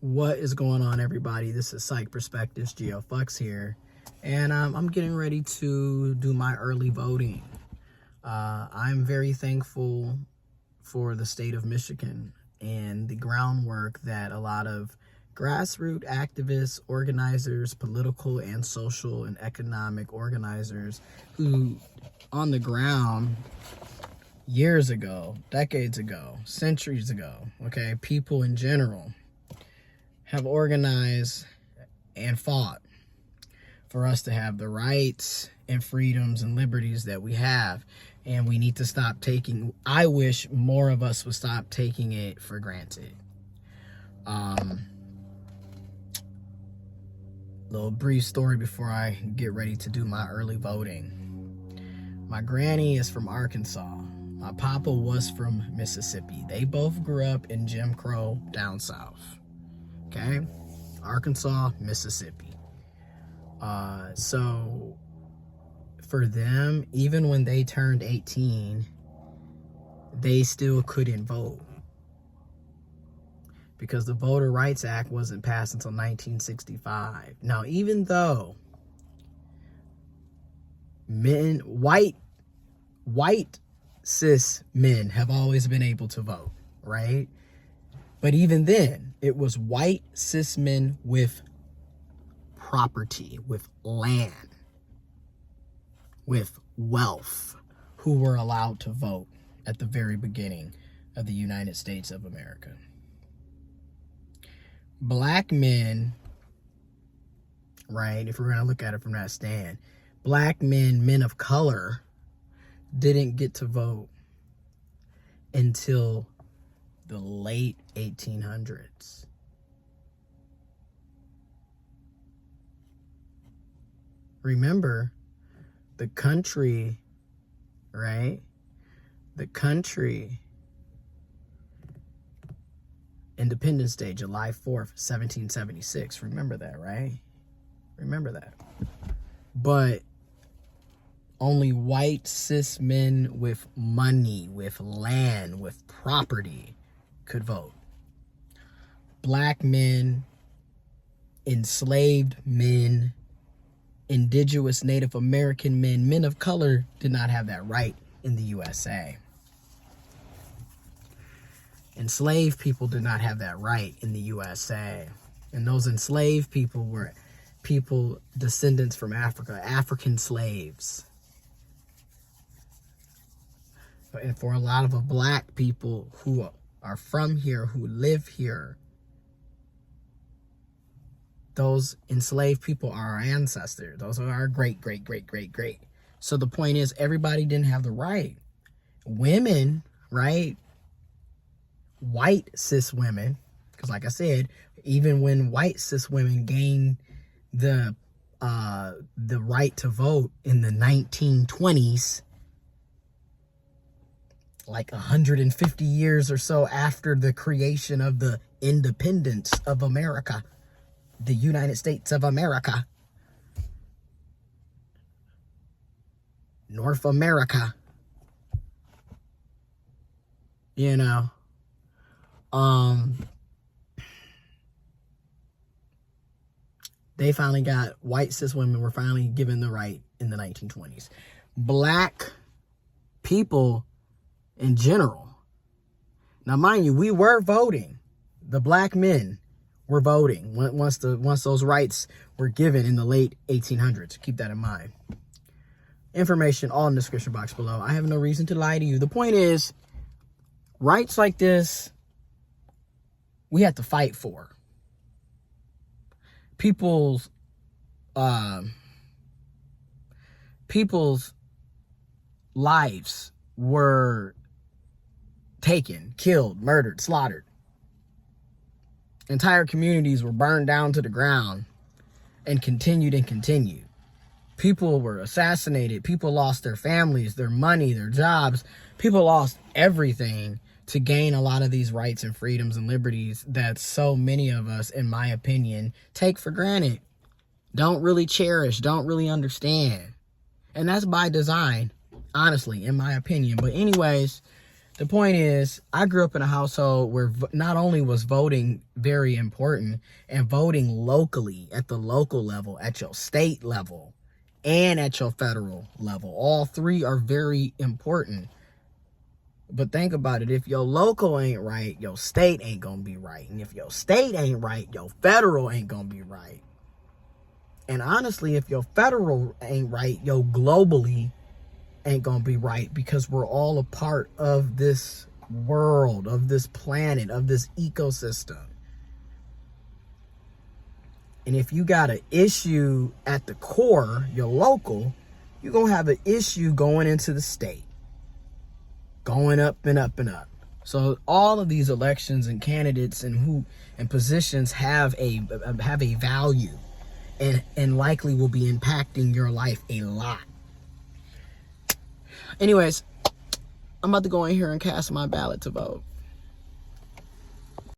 What is going on, everybody? This is Psych Perspectives, GeoFux here, and I'm getting ready to do my early voting. I'm very thankful for the state of Michigan and the groundwork that a lot of grassroots activists, organizers, political and social and economic organizers who on the ground years ago, decades ago, centuries ago, okay, people in general have organized and fought for us to have the rights and freedoms and liberties that we have. And we need to stop taking, I wish more of us would stop taking it for granted. Little brief story before I get ready to do my early voting. My granny is from Arkansas. My papa was from Mississippi. They both grew up in Jim Crow down south. Okay, Arkansas, Mississippi. So for them, even when they turned 18, they still couldn't vote because the Voter Rights Act wasn't passed until 1965. Now, even though men, white cis men have always been able to vote, right? But even then, it was white cis men with property, with land, with wealth, who were allowed to vote at the very beginning of the United States of America. Black men, right, if we're going to look at it from that stand, black men, men of color, didn't get to vote until the late 1800s. Remember, the country, right? The country, Independence Day, July 4th, 1776. Remember that, right? Remember that. But only white cis men with money, with land, with property could vote. Black men, enslaved men, indigenous Native American men, men of color did not have that right in the USA. Enslaved people did not have that right in the USA. And those enslaved people were people, descendants from Africa, African slaves. And for a lot of black people who are from here, who live here, those enslaved people are our ancestors. Those are our great. So the point is, everybody didn't have the right. Women, right? White cis women, because like I said, even when white cis women gained the right to vote in the 1920s, like 150 years or so after the creation of the independence of America, the United States of America, North America, you know, they finally got, white cis women were finally given the right in the 1920s. Black people in general. Now, mind you, we were voting. The black men were voting once those rights were given in the late 1800s. Keep that in mind. Information all in the description box below. I have no reason to lie to you. The point is, rights like this, we have to fight for. People's lives were taken, killed, murdered, slaughtered. Entire communities were burned down to the ground and continued. People were assassinated. People lost their families, their money, their jobs. People lost everything to gain a lot of these rights and freedoms and liberties that so many of us, in my opinion, take for granted, don't really cherish, don't really understand. And that's by design, honestly, in my opinion. But anyways, The point is, I grew up in a household where not only was voting very important, and voting locally, at the local level, at your state level, and at your federal level. All three are very important. But think about it. If your local ain't right, your state ain't going to be right. And if your state ain't right, your federal ain't going to be right. And honestly, if your federal ain't right, your globally ain't going to be right, because we're all a part of this world, of this planet, of this ecosystem. And if you got an issue at the core, your local, you're going to have an issue going into the state. Going up and up and up. So all of these elections and candidates and positions have a value, and likely will be impacting your life a lot. Anyways, I'm about to go in here and cast my ballot to vote.